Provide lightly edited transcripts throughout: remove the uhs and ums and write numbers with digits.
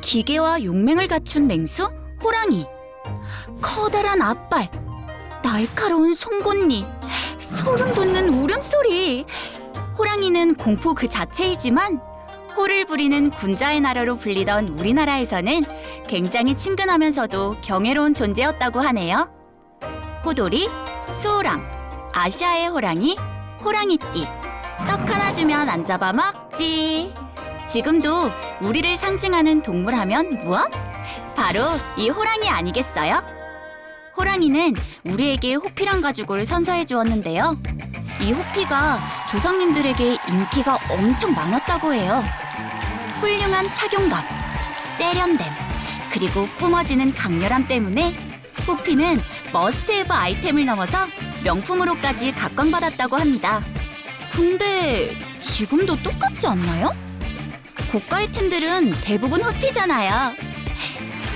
기계와 용맹을 갖춘 맹수 호랑이, 커다란 앞발, 날카로운 송곳니, 소름 돋는 울음소리. 호랑이는 공포 그 자체이지만 호를 부리는 군자의 나라로 불리던 우리나라에서는 굉장히 친근하면서도 경외로운 존재였다고 하네요. 호돌이, 수호랑, 아시아의 호랑이, 호랑이띠. 떡 하나 주면 안 잡아 먹지. 지금도 우리를 상징하는 동물 하면 무엇? 바로 이 호랑이 아니겠어요? 호랑이는 우리에게 호피란 가죽을 선사해 주었는데요. 이 호피가 조상님들에게 인기가 엄청 많았다고 해요. 훌륭한 착용감, 세련됨, 그리고 뿜어지는 강렬함 때문에 호피는 머스트헤브 아이템을 넘어서 명품으로까지 각광받았다고 합니다. 근데 지금도 똑같지 않나요? 고가 아이템들은 대부분 호피잖아요.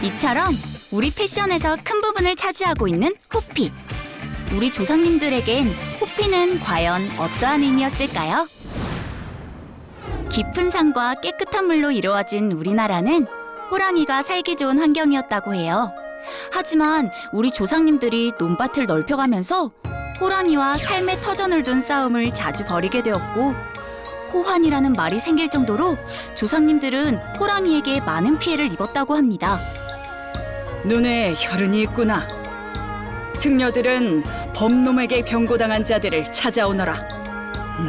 이처럼 우리 패션에서 큰 부분을 차지하고 있는 호피. 우리 조상님들에겐 호피는 과연 어떠한 의미였을까요? 깊은 산과 깨끗한 물로 이루어진 우리나라는 호랑이가 살기 좋은 환경이었다고 해요. 하지만 우리 조상님들이 논밭을 넓혀가면서 호랑이와 삶의 터전을 둔 싸움을 자주 벌이게 되었고, 호환이라는 말이 생길 정도로 조상님들은 호랑이에게 많은 피해를 입었다고 합니다. 눈에 혈흔이 있구나. 승려들은 범놈에게 병고당한 자들을 찾아오너라.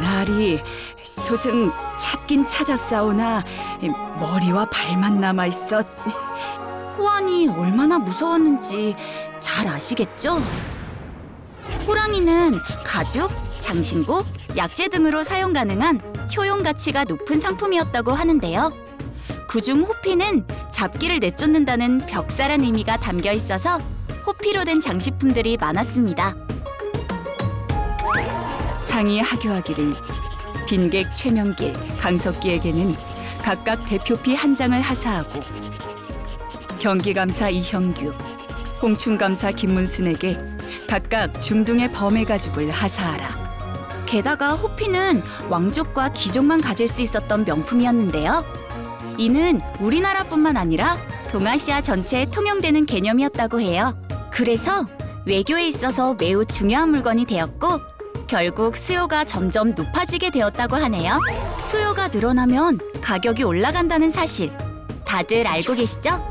날이 소승 찾긴 찾았사오나 머리와 발만 남아있어. 호환이 얼마나 무서웠는지 잘 아시겠죠? 호랑이는 가죽, 장신구, 약재 등으로 사용 가능한 효용 가치가 높은 상품이었다고 하는데요. 그중 호피는 잡기를 내쫓는다는 벽사란 의미가 담겨 있어서 호피로 된 장식품들이 많았습니다. 상이 하교하기를 빈객 최명길, 강석기에게는 각각 대표피 한 장을 하사하고, 경기감사 이형규, 홍춘감사 김문순에게 각각 중등의 범의 가죽을 하사하라. 게다가 호피는 왕족과 귀족만 가질 수 있었던 명품이었는데요. 이는 우리나라뿐만 아니라 동아시아 전체에 통용되는 개념이었다고 해요. 그래서 외교에 있어서 매우 중요한 물건이 되었고, 결국 수요가 점점 높아지게 되었다고 하네요. 수요가 늘어나면 가격이 올라간다는 사실 다들 알고 계시죠?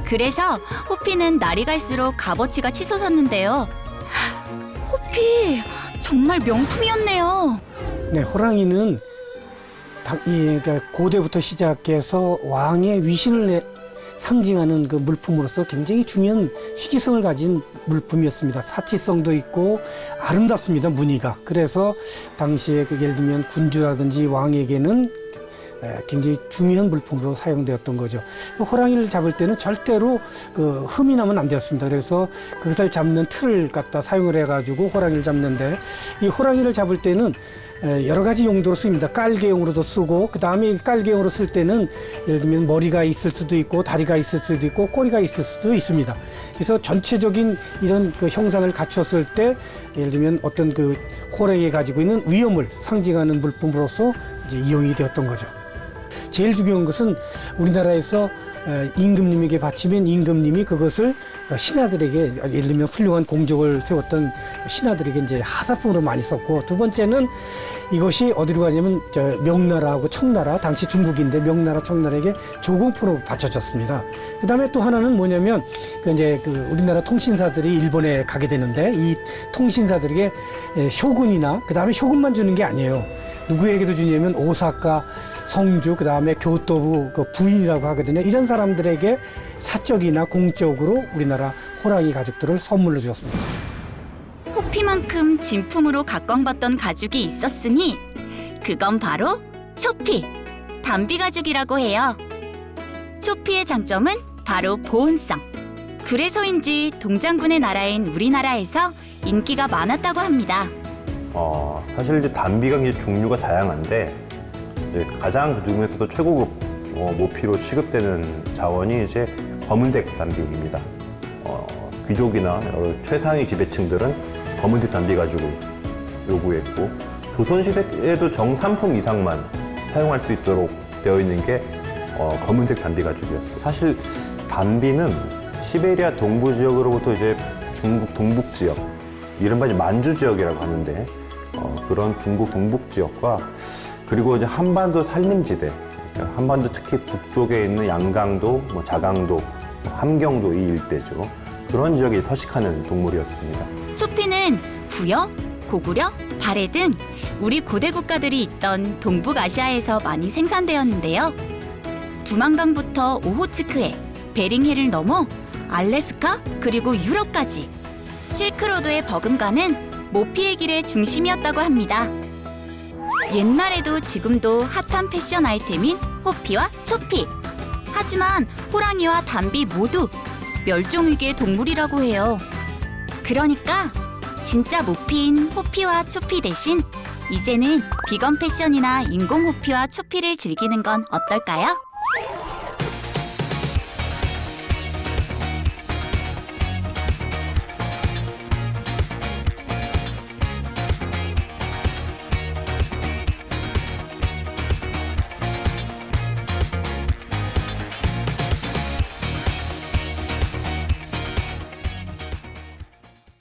그래서 호피는 날이 갈수록 값어치가 치솟았는데요. 호피 정말 명품이었네요. 네, 호랑이는 그러니까 고대부터 시작해서 왕의 위신을 상징하는 그 물품으로서 굉장히 중요한 희귀성을 가진 물품이었습니다. 사치성도 있고 아름답습니다, 무늬가. 그래서 당시에 예를 들면 군주라든지 왕에게는 굉장히 중요한 물품으로 사용되었던 거죠. 호랑이를 잡을 때는 절대로 흠이 나면 안 되었습니다. 그래서 그것을 잡는 틀을 갖다 사용을 해가지고 호랑이를 잡는데, 이 호랑이를 잡을 때는 여러 가지 용도로 씁니다. 깔개용으로도 쓰고, 그 다음에 깔개용으로 쓸 때는 예를 들면 머리가 있을 수도 있고, 다리가 있을 수도 있고, 꼬리가 있을 수도 있습니다. 그래서 전체적인 이런 그 형상을 갖췄을 때, 예를 들면 어떤 그 호랑이가 가지고 있는 위험을 상징하는 물품으로서 이제 이용이 되었던 거죠. 제일 중요한 것은 우리나라에서 임금님에게 바치면 임금님이 그것을 신하들에게, 예를 들면 훌륭한 공적을 세웠던 신하들에게 이제 하사품으로 많이 썼고, 두 번째는 이것이 어디로 가냐면 명나라하고 청나라, 당시 중국인데 명나라, 청나라에게 조공품으로 바쳐졌습니다. 그 다음에 또 하나는 뭐냐면 이제 우리나라 통신사들이 일본에 가게 되는데, 이 통신사들에게 효군이나, 그 다음에 효군만 주는 게 아니에요. 누구에게도 주냐면 오사카, 성주, 그 다음에 교토부 부인이라고 하거든요. 이런 사람들에게 사적이나 공적으로 우리나라 호랑이 가죽들을 선물로 주었습니다. 호피만큼 진품으로 각광받던 가죽이 있었으니 그건 바로 초피, 담비 가죽이라고 해요. 초피의 장점은 바로 보온성. 그래서인지 동장군의 나라인 우리나라에서 인기가 많았다고 합니다. 사실 이제 담비가 굉장히 종류가 다양한데, 이제 가장 그 중에서도 최고급 모피로 취급되는 자원이 이제 검은색 담비입니다. 귀족이나 여러 최상위 지배층들은 검은색 담비 가죽을 요구했고, 조선시대에도 정삼품 이상만 사용할 수 있도록 되어 있는 게 검은색 담비 가죽이었어요. 사실 담비는 시베리아 동부 지역으로부터 이제 중국 동북 지역, 이른바 이제 만주 지역이라고 하는데 그런 중국 동북 지역과 그리고 이제 한반도 산림지대, 그러니까 한반도 특히 북쪽에 있는 양강도, 자강도, 함경도 이 일대죠. 그런 지역에 서식하는 동물이었습니다. 초피는 구여, 고구려, 발해 등 우리 고대 국가들이 있던 동북아시아에서 많이 생산되었는데요. 두만강부터 오호츠크해, 베링해를 넘어 알래스카 그리고 유럽까지 실크로드의 버금가는 모피의 길의 중심이었다고 합니다. 옛날에도 지금도 핫한 패션 아이템인 호피와 초피. 하지만 호랑이와 담비 모두 멸종위기의 동물이라고 해요. 그러니까 진짜 모피인 호피와 초피 대신 이제는 비건 패션이나 인공 호피와 초피를 즐기는 건 어떨까요?